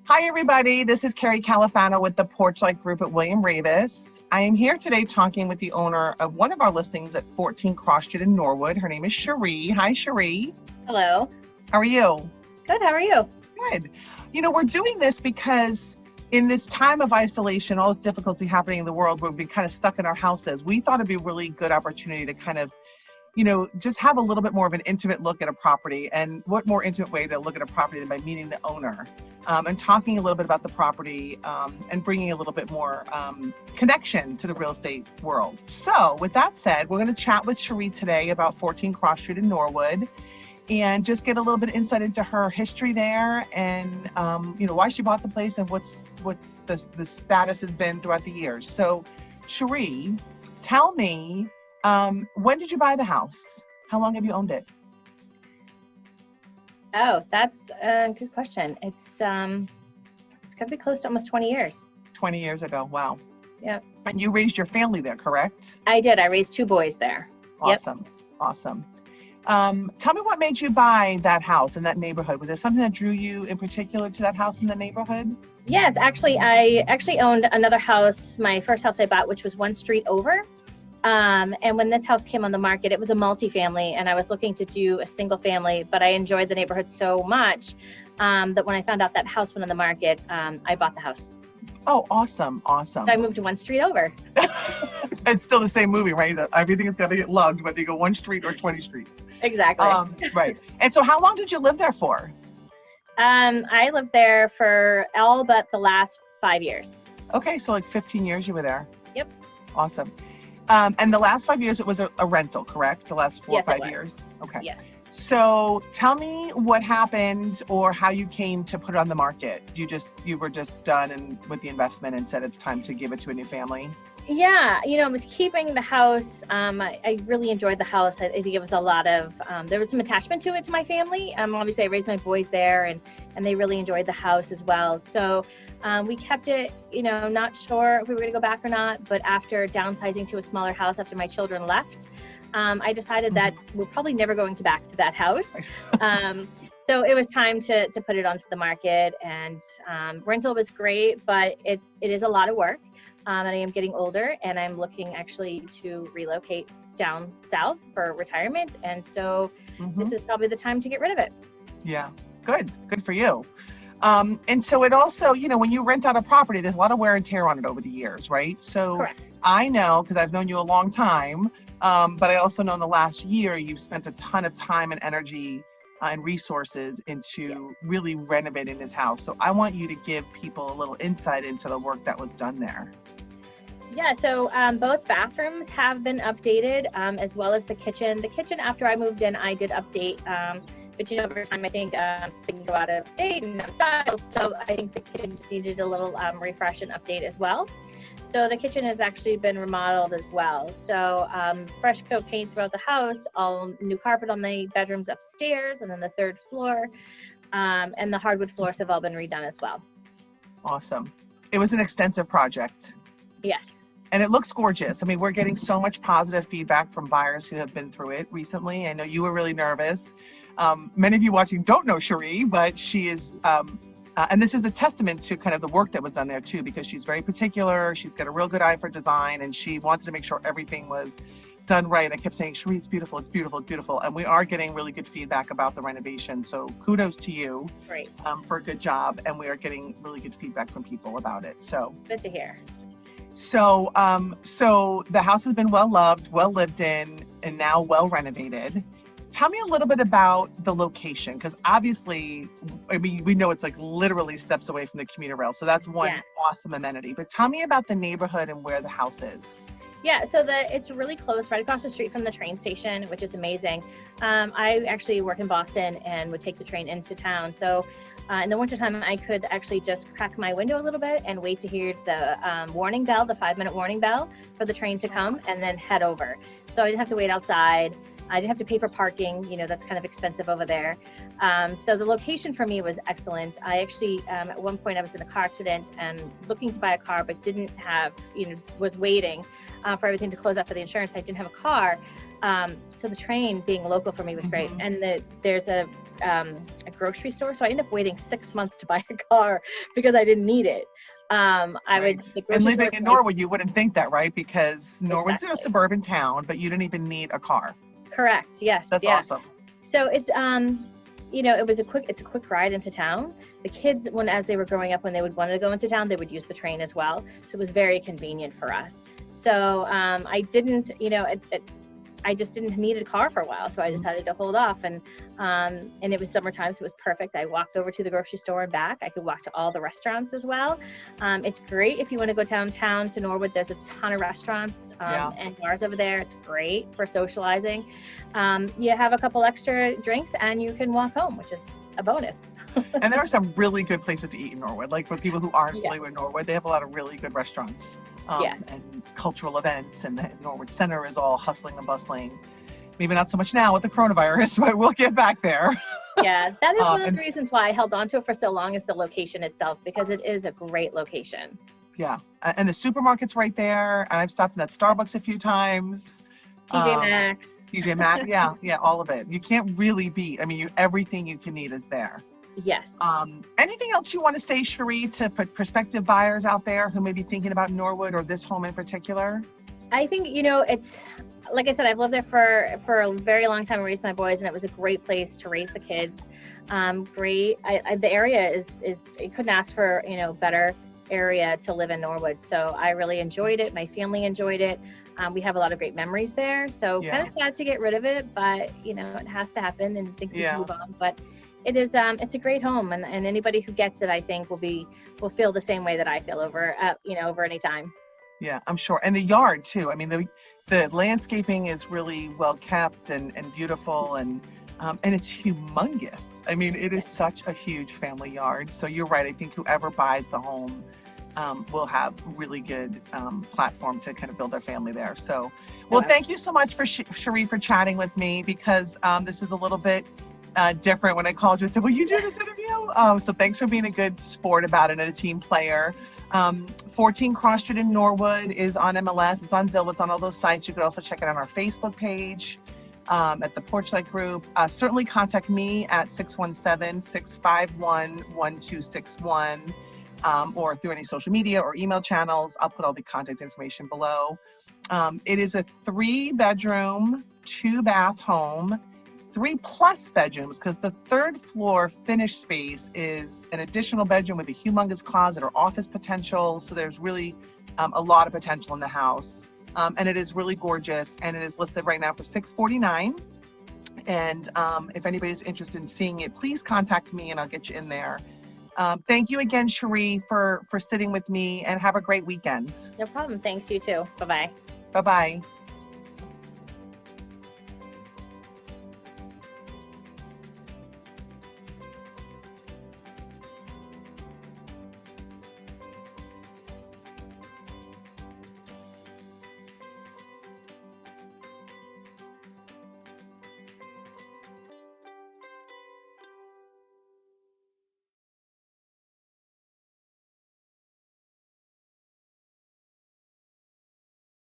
Hi, everybody. This is Carrie Califano with the Porchlight Group at William Ravis. I am here today talking with the owner of one of our listings at 14 Cross Street in Norwood. Her name is Cherie. Hi, Cherie. Hello. How are you? Good. How are you? Good. You know, we're doing this because in this time of isolation, all this difficulty happening in the world, we've been kind of stuck in our houses. We thought it'd be a really good opportunity to kind of, just have a little bit more of an intimate look at a property. And what more intimate way to look at a property than by meeting the owner and talking a little bit about the property and bringing a little bit more connection to the real estate world. So with that said, we're going to chat with Cherie today about 14 Cross Street in Norwood and just get a little bit of insight into her history there and, why she bought the place and what's the status has been throughout the years. So Cherie, tell me, when did you buy the house? How long have you owned it? Oh, that's a good question. It's going to be close to almost 20 years. 20 years ago. Wow. Yep. And you raised your family there, correct? I did. I raised 2 boys there. Awesome. Yep. Awesome. Tell me what made you buy that house in that neighborhood. Was there something that drew you in particular to that house in the neighborhood? Yes, actually, I owned another house, my first house I bought, which was one street over. And when this house came on the market, it was a multifamily and I was looking to do a single family, but I enjoyed the neighborhood so much that when I found out that house went on the market, I bought the house. Oh, awesome. Awesome. So I moved to one street over. It's still the same movie, right? Everything is going to get loved, whether you go one street or 20 streets. Exactly. Right. And so how long did you live there for? I lived there for all but the last 5 years. Okay. So like 15 years you were there. Yep. Awesome. And the last 5 years, it was a rental, correct? The last 4 or 5 years? Okay. Yes. So tell me what happened or how you came to put it on the market. You were just done with the investment and said it's time to give it to a new family? Yeah, I was keeping the house. I really enjoyed the house. I think it was a lot of, there was some attachment to it, to my family. Obviously I raised my boys there and they really enjoyed the house as well. So we kept it, not sure if we were going to go back or not, but after downsizing to a smaller house after my children left, I decided that we're probably never going to back to that house. So it was time to put it onto the market, and rental was great, but it is a lot of work. And I am getting older and I'm looking actually to relocate down south for retirement. And so this is probably the time to get rid of it. Yeah, good for you. And so it also, when you rent out a property, there's a lot of wear and tear on it over the years, right? So correct. I know, because I've known you a long time, but I also know in the last year, you've spent a ton of time and energy and resources into really renovating this house. So I want you to give people a little insight into the work that was done there. Yeah, so both bathrooms have been updated, as well as the kitchen. The kitchen, after I moved in, I did update, but over time, I think things go out of date and out of style. So I think the kitchen just needed a little refresh and update as well. So the kitchen has actually been remodeled as well. So fresh coat paint throughout the house, all new carpet on the bedrooms upstairs, and then the 3rd floor, and the hardwood floors have all been redone as well. Awesome. It was an extensive project. Yes. And it looks gorgeous. I mean, we're getting so much positive feedback from buyers who have been through it recently. I know you were really nervous. Many of you watching don't know Cherie, but she is, and this is a testament to kind of the work that was done there too, because she's very particular. She's got a real good eye for design, and she wanted to make sure everything was done right. I kept saying, Cherie, it's beautiful, it's beautiful, it's beautiful. And we are getting really good feedback about the renovation. So kudos to you. Great. For a good job. And we are getting really good feedback from people about it. So good to hear. So the house has been well loved, well lived in, and now well renovated. Tell me a little bit about the location, because obviously, I mean, we know it's like literally steps away from the commuter rail. So that's one awesome amenity. But tell me about the neighborhood and where the house is. Yeah, so it's really close, right across the street from the train station, which is amazing. I actually work in Boston and would take the train into town. So in the wintertime, I could actually just crack my window a little bit and wait to hear the warning bell, the 5-minute warning bell for the train to come, and then head over. So I didn't have to wait outside. I didn't have to pay for parking, that's kind of expensive over there. So the location for me was excellent. I actually, at one point I was in a car accident and looking to buy a car, but didn't have, was waiting for everything to close out for the insurance. I didn't have a car. So the train being local for me was great. And there's a grocery store. So I ended up waiting 6 months to buy a car because I didn't need it. And living in Norwood, you wouldn't think that, right? Because Norwood's a suburban town, but you didn't even need a car. Correct. Yes. That's awesome. So it's, it's a quick ride into town. The kids, as they were growing up, when they would want to go into town, they would use the train as well. So it was very convenient for us. So I didn't, I just didn't need a car for a while, so I decided to hold off. And it was summertime, so it was perfect. I walked over to the grocery store and back. I could walk to all the restaurants as well. It's great if you want to go downtown to Norwood. There's a ton of restaurants and bars over there. It's great for socializing. You have a couple extra drinks and you can walk home, which is a bonus. And there are some really good places to eat in Norwood. Like for people who aren't familiar with Norwood, they have a lot of really good restaurants and cultural events. And the Norwood Center is all hustling and bustling. Maybe not so much now with the coronavirus, but we'll get back there. Yeah, that is one of the reasons why I held on to it for so long, is the location itself, because it is a great location. Yeah, and the supermarket's right there. And I've stopped in that Starbucks a few times. TJ Maxx. TJ Maxx, yeah, all of it. You can't really beat. I mean, everything you can need is there. Yes. Anything else you want to say, Cherie, to prospective buyers out there who may be thinking about Norwood or this home in particular? I think, it's, like I said, I've lived there for a very long time and raised my boys, and it was a great place to raise the kids. Great. The area is you couldn't ask for, better area to live in Norwood. So I really enjoyed it. My family enjoyed it. We have a lot of great memories there. So kind of sad to get rid of it, but it has to happen and things need to move on. But it is, it's a great home, and anybody who gets it, I think, will feel the same way that I feel over any time. Yeah, I'm sure. And the yard too. I mean, the landscaping is really well kept and beautiful, and it's humongous. I mean, it is such a huge family yard. So you're right. I think whoever buys the home will have really good platform to kind of build their family there. So, well, thank you so much for Cherie for chatting with me, because this is a little bit different. When I called you and said, will you do this interview? So thanks for being a good sport about it and a team player. 14 Cross Street in Norwood is on MLS. It's on Zillow. It's on all those sites. You could also check it on our Facebook page, at the Porchlight Group. Certainly contact me at 617-651-1261, or through any social media or email channels. I'll put all the contact information below. It is a 3-bedroom, 2-bath home. 3+ bedrooms, because the 3rd floor finished space is an additional bedroom with a humongous closet or office potential. So there's really a lot of potential in the house. And it is really gorgeous, and it is listed right now for $649. And if anybody's interested in seeing it, please contact me and I'll get you in there. Thank you again, Cherie, for sitting with me, and have a great weekend. No problem. Thanks, you too. Bye-bye. Bye-bye.